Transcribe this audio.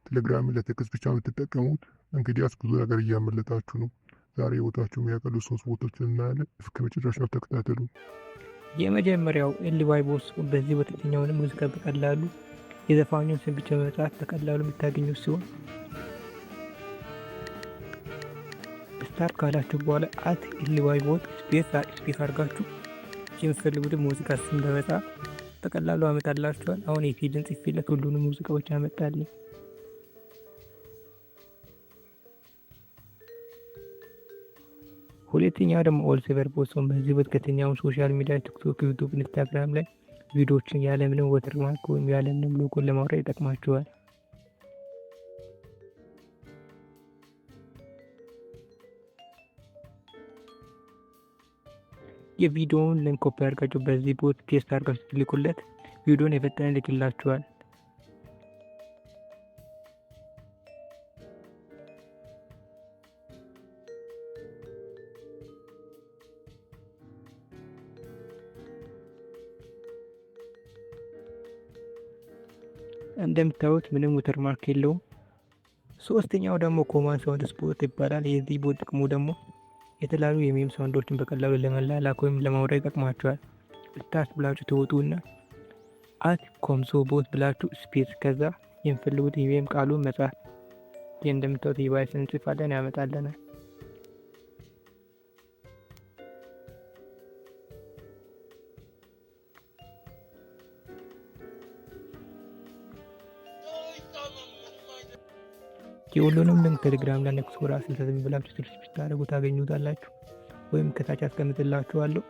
ቴሌግራምን ለቴክስት ብቻ የምትጠቀሙት እንግዲያስ ብዙ ነገር እያመለጣችሁ ነው። ዛሬ ህይወታችሁ የሚያቀሉ 3 ቦታዎችን እናያለን። እስከ መጨረሻው ተከታተሉ። የመጀመሪያው ኤልዋይ ቦስ በዚህ በተኛውን ሙዚቃ በቀላሉ የዘፋኙን ስም ብቻ በመጻፍ በቀላሉ የምታገኙት ሲሆን ስታርት ካላችሁ በኋላ ኤልዋይ ቦት ስፔስ አድርጋችሁ የምትፈልጉትን ሙዚቃ ስም በመጻፍ በቀላሉ አመጣላችኋል። አሁን የፊልን ጽፌለት ሁሉንም ሙዚቃዎች አመጣልኝ። ሁለተኛው ደግሞ ኦልሴቨር ቦሶን በዚህ በትከተኛውን ሶሻል ሚዲያ ቲክቶክ፣ ዩቲዩብ፣ ኢንስታግራም ላይ ቪዲዮዎችን ያለምንም ወተርማርክ ወይም ያለምንም ሎጎ ለማውረድ ይጠቅማችኋል። የቪዲዮውን ሊንክ ኮፒ አድርጋችሁ በዚህ ቦት ፔስት አድርጋችሁ ትልኩለት ቪዲዮውን የፈጠነ ይልክላችኋል። እንደምታዩት ምንም ወተርማርክ የለውም። ሶስተኛው ደግሞ ኮማን ሳውንድ ስፖት ይባላል። የዚህ ቦት ጥቅሙ ደግሞ የተለያዩ የሚም ሳውንዶችን በቀላሉ ለመላላክ ወይም ለማውረድ ይጠቅማችኋል። ስታርት ብላችሁ ትወጡና ኮምሶ ቦት ብላችሁ ስፔስ ከዛ የምፈልጉት የሚም ቃሉን መጻፍ እንደምታዩት ዲቫይስ እንጽፋለን ያመጣልናል። የሁሉንም ሊንክ ቴሌግራም ላይ ነክሶ ራስ ስለዚህ ብላችሁ ሰርች ብታደርጉ ታገኙታላችሁ፣ ወይም ከታች አስቀምጥላችኋለሁ።